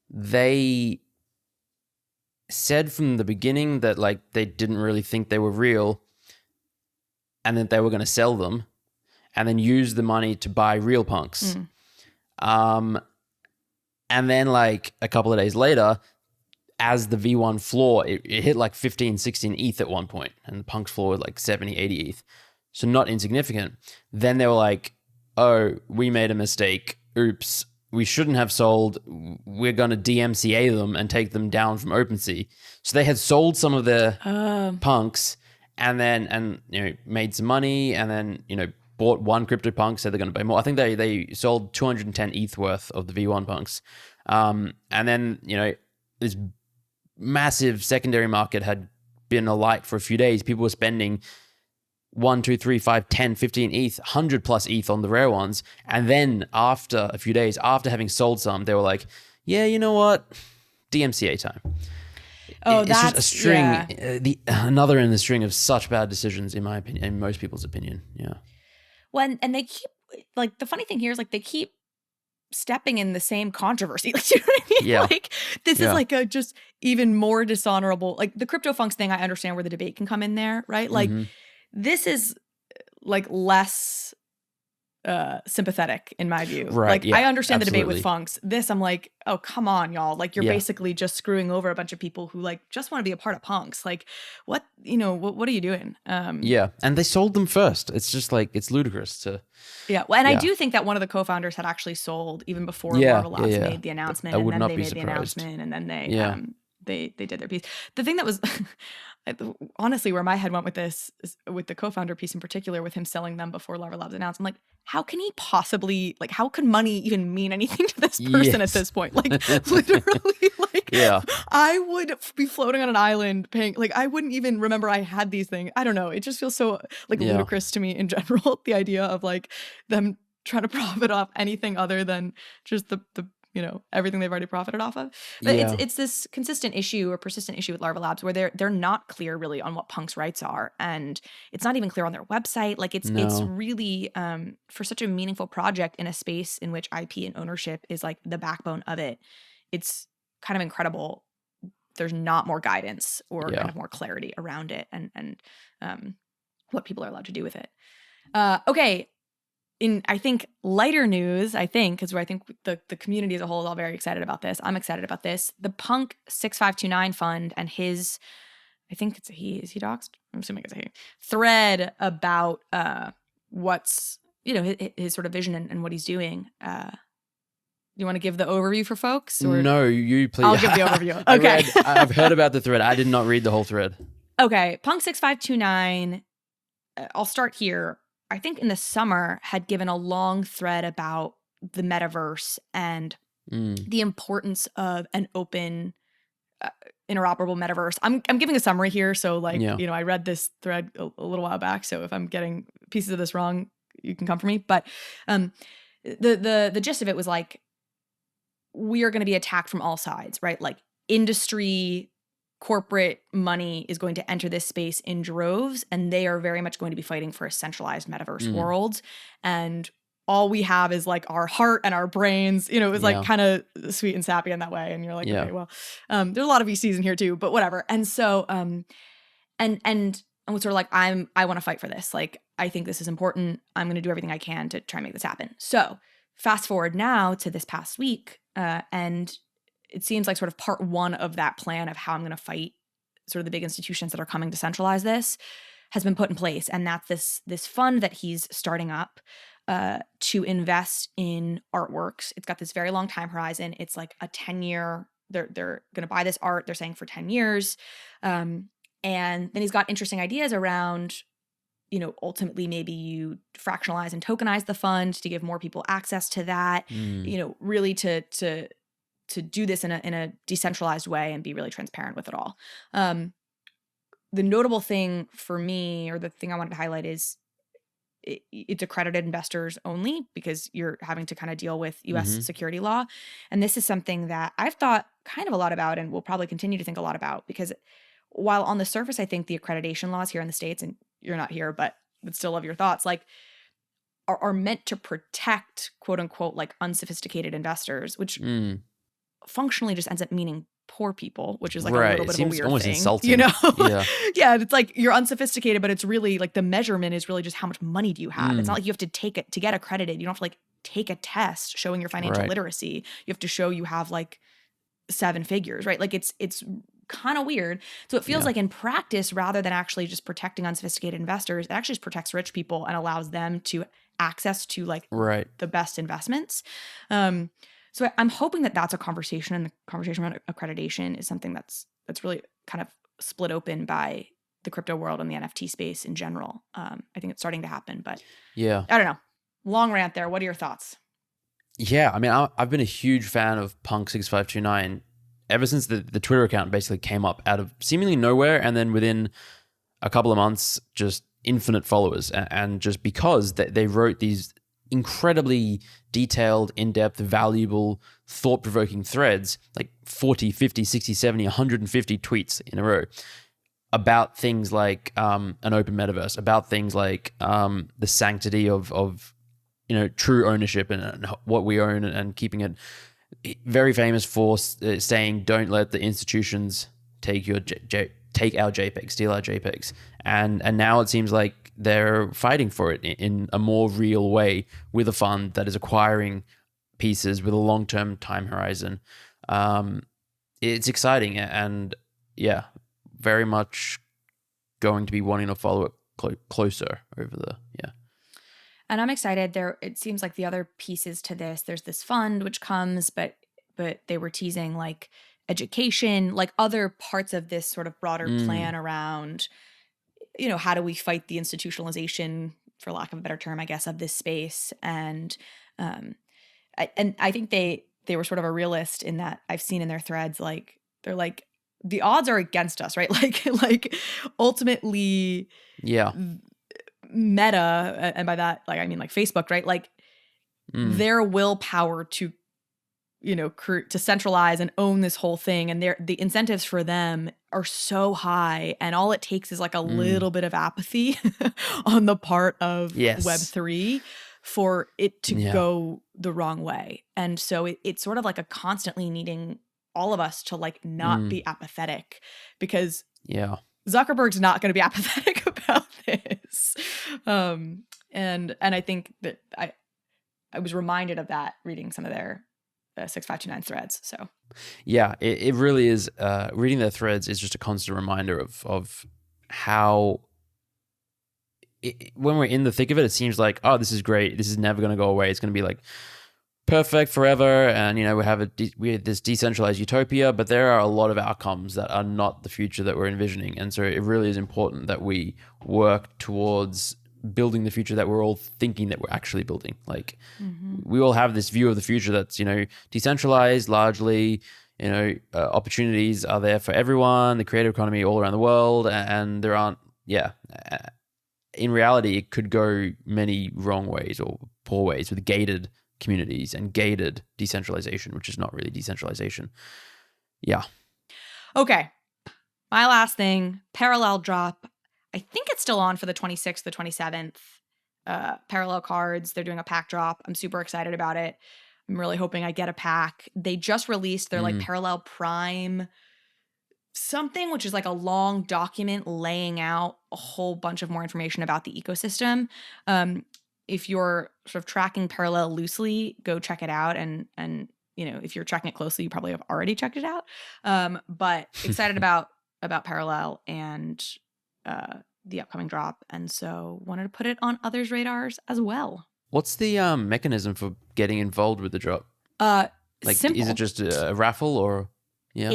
they said from the beginning that like they didn't really think they were real and that they were going to sell them and then use the money to buy real punks. And then like a couple of days later, as the V1 floor, it hit like 15, 16 ETH at one point, and the punks floor was like 70, 80 ETH. So not insignificant. Then they were like, oh, we made a mistake. Oops. We shouldn't have sold. We're going to DMCA them and take them down from OpenSea. So they had sold some of their punks and then made some money and then, bought one CryptoPunk, said they're going to buy more. I think they sold 210 ETH worth of the V1 punks. And then, this massive secondary market had been alight for a few days. People were spending 1, 2, 3, 5, 10, 15 ETH, 100 plus ETH on the rare ones. And then after a few days, after having sold some, they were like, yeah, you know what? DMCA time. Oh, it's that's just a string, another in the string of such bad decisions, in my opinion, in most people's opinion. Yeah. Well, and they keep, like, the funny thing here is, like, they keep stepping in the same controversy. Like, you know what I mean? Yeah. Like, this is like a just even more dishonorable, like, the CryptoPunks thing, I understand where the debate can come in there, right? Like, this is, like, less sympathetic in my view. Right, like, yeah, I understand the debate absolutely. with funks. This, I'm like, oh, come on, y'all. Like, you're basically just screwing over a bunch of people who, like, just want to be a part of punks. Like, what are you doing? Yeah, and they sold them first. It's just like, it's ludicrous to... Yeah, well, and I do think that one of the co-founders had actually sold even before Larva Labs made the announcement, I and would then not they be made the surprised. announcement, and then they did their piece. The thing that was honestly where my head went with this is with the co-founder piece in particular, with him selling them before Larva Labs announced. I'm like, how can he possibly, like, how could money even mean anything to this person at this point? Like, literally, like, I would be floating on an island paying, like, I wouldn't even remember I had these things. I don't know. It just feels so, like, ludicrous to me in general, the idea of, like, them trying to profit off anything other than just the everything they've already profited off of. But it's this consistent issue or persistent issue with Larva Labs where they're not clear really on what punks' rights are, and it's not even clear on their website. Like, it's really for such a meaningful project in a space in which IP and ownership is like the backbone of it. It's kind of incredible. There's not more guidance or kind of more clarity around it and what people are allowed to do with it. Okay. In, I think, lighter news, because I think the community as a whole is all very excited about this. I'm excited about this. The Punk 6529 fund and his, I think it's a he. Is he doxed? I'm assuming it's a he. Thread about what's, his sort of vision and what he's doing. You want to give the overview for folks? Or? No, you please. I'll give the overview. Okay. I've heard about the thread. I did not read the whole thread. Okay, Punk 6529. I'll start here. I think in the summer had given a long thread about the metaverse and the importance of an open, interoperable metaverse. I'm giving a summary here, so like Yeah. I read this thread a little while back, so if I'm getting pieces of this wrong, you can come for me. But the gist of it was like, we are going to be attacked from all sides, right? Like industry, corporate money is going to enter this space in droves, and they are very much going to be fighting for a centralized metaverse world. And all we have is like our heart and our brains. It was like kind of sweet and sappy in that way. And you're like, okay, well, there's a lot of VCs in here too, but whatever. And so, and was sort of like, I want to fight for this. Like, I think this is important. I'm going to do everything I can to try and make this happen. So fast forward now to this past week, and it seems like sort of part one of that plan of how I'm going to fight sort of the big institutions that are coming to centralize this has been put in place. And that's this fund that he's starting up to invest in artworks. It's got this very long time horizon. It's like a 10-year, they're going to buy this art, they're saying for 10 years. And then he's got interesting ideas around, ultimately maybe you fractionalize and tokenize the fund to give more people access to that, really to do this in a decentralized way and be really transparent with it all. The notable thing for me, or the thing I wanted to highlight, is it's accredited investors only, because you're having to kind of deal with US security law. And this is something that I've thought kind of a lot about and will probably continue to think a lot about, because while on the surface, I think the accreditation laws here in the States, and you're not here, but would still love your thoughts, like are meant to protect, quote unquote, like unsophisticated investors, which functionally just ends up meaning poor people, which is like a little bit of a weird almost thing, insulting. Yeah. Yeah, it's like you're unsophisticated, but it's really like the measurement is really just how much money do you have. It's not like you have to take it to get accredited. You don't have to like take a test showing your financial literacy. You have to show you have like 7 figures, right? Like it's kind of weird. So it feels like in practice, rather than actually just protecting unsophisticated investors, it actually just protects rich people and allows them to access to like the best investments. So I'm hoping that that's a conversation, and the conversation around accreditation is something that's really kind of split open by the crypto world and the NFT space in general. I think it's starting to happen, but I don't know. Long rant there. What are your thoughts? Yeah, I mean, I've been a huge fan of Punk 6529 ever since the Twitter account basically came up out of seemingly nowhere, and then within a couple of months, just infinite followers, and just because they wrote these incredibly detailed, in-depth, valuable, thought-provoking threads, like 40, 50, 60, 70, 150 tweets in a row about things like an open metaverse, about things like the sanctity of true ownership and what we own, and keeping it very famous for saying, don't let the institutions take our JPEGs, steal our JPEGs. And now it seems like they're fighting for it in a more real way with a fund that is acquiring pieces with a long-term time horizon. It's exciting, and very much going to be wanting to follow it closer over the, And I'm excited. It seems like the other pieces to this, there's this fund which comes, but they were teasing like education, like other parts of this sort of broader plan around, how do we fight the institutionalization, for lack of a better term, I guess, of this space. And I think they were sort of a realist in that I've seen in their threads, like they're like, the odds are against us, right? Like ultimately, Meta, and by that, like, I mean like Facebook, right? Like their willpower to, to centralize and own this whole thing, and the incentives for them are so high, and all it takes is like a little bit of apathy on the part of Web3 for it to go the wrong way. And so it's sort of like a constantly needing all of us to like not be apathetic, because Zuckerberg's not going to be apathetic about this. And I think that I was reminded of that reading some of their 6529 threads. So it really is. Reading their threads is just a constant reminder of how when we're in the thick of it, it seems like, oh, this is great. This is never going to go away. It's going to be like perfect forever, and we have this decentralized utopia, but there are a lot of outcomes that are not the future that we're envisioning, and so it really is important that we work towards building the future that we're all thinking that we're actually building. Like we all have this view of the future that's decentralized largely. Opportunities are there for everyone, the creative economy all around the world, and there aren't. In reality, it could go many wrong ways or poor ways with gated communities and gated decentralization, which is not really decentralization. Yeah. Okay. My last thing, Parallel Drop. I think it's still on for the 26th, the 27th. Parallel cards. They're doing a pack drop. I'm super excited about it. I'm really hoping I get a pack. They just released their like Parallel Prime something, which is like a long document laying out a whole bunch of more information about the ecosystem. If you're sort of tracking Parallel loosely, go check it out. And if you're tracking it closely, you probably have already checked it out. But excited about Parallel and the upcoming drop. And so wanted to put it on others' radars as well. What's the mechanism for getting involved with the drop? Simple. Is it just a raffle or? Yeah.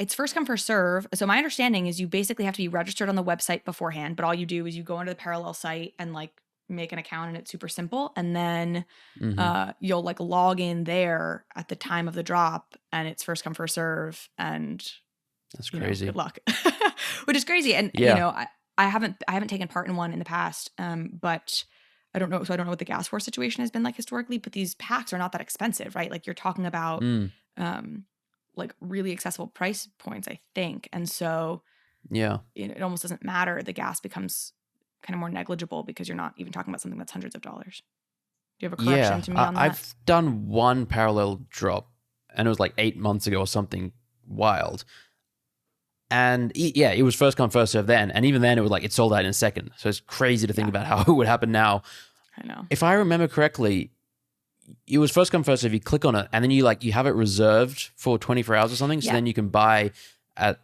It's first come, first serve. So my understanding is you basically have to be registered on the website beforehand, but all you do is you go into the Parallel site and like make an account, and it's super simple. And then you'll like log in there at the time of the drop, and it's first come, first serve. And that's crazy. Good luck, which is crazy. And I haven't taken part in one in the past, but I don't know. So I don't know what the gas force situation has been like historically, but these packs are not that expensive, right? Like you're talking about like really accessible price points, I think. And so it almost doesn't matter. The gas becomes kind of more negligible because you're not even talking about something that's hundreds of dollars. Do you have a correction to me on that? I've done one Parallel drop, and it was like 8 months ago or something wild. And it was first come, first serve then. And even then, it sold out in a second. So it's crazy to think about how it would happen now. I know. If I remember correctly, it was first come, first serve. You click on it, and then you have it reserved for 24 hours or something. So then you can buy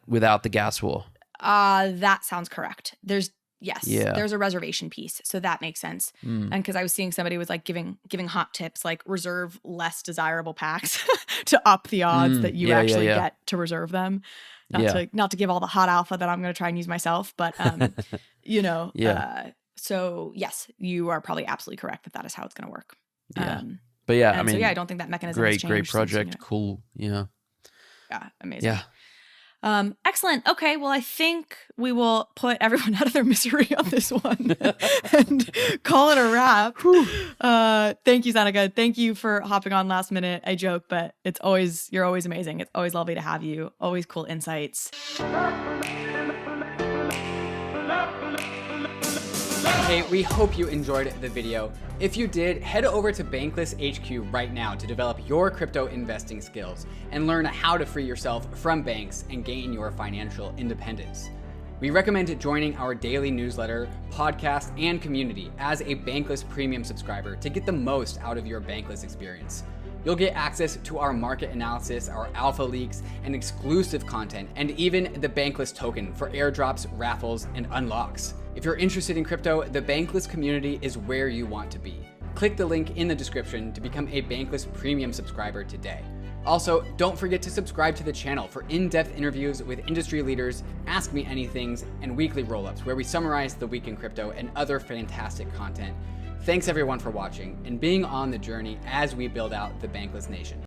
without the gas war. That sounds correct. There's a reservation piece. So that makes sense. And because I was seeing somebody was like giving hot tips, like reserve less desirable packs to up the odds that you get to reserve them. Not to give all the hot alpha that I'm going to try and use myself, but so yes, you are probably absolutely correct that is how it's going to work. But I don't think that mechanism has changed. Great project. Cool. Yeah. Yeah. Amazing. Yeah. Excellent. Okay. Well, I think we will put everyone out of their misery on this one and call it a wrap. Thank you, Seneca. Thank you for hopping on last minute. I joke, but you're always amazing. It's always lovely to have you. Always cool insights. Hey, we hope you enjoyed the video. If you did, head over to Bankless HQ right now to develop your crypto investing skills and learn how to free yourself from banks and gain your financial independence. We recommend joining our daily newsletter, podcast, and community as a Bankless Premium subscriber to get the most out of your Bankless experience. You'll get access to our market analysis, our alpha leaks, and exclusive content, and even the Bankless token for airdrops, raffles, and unlocks. If you're interested in crypto, the Bankless community is where you want to be. Click the link in the description to become a Bankless Premium subscriber today. Also, don't forget to subscribe to the channel for in-depth interviews with industry leaders, Ask Me Anythings, and weekly roll-ups where we summarize the week in crypto and other fantastic content. Thanks everyone for watching and being on the journey as we build out the Bankless Nation.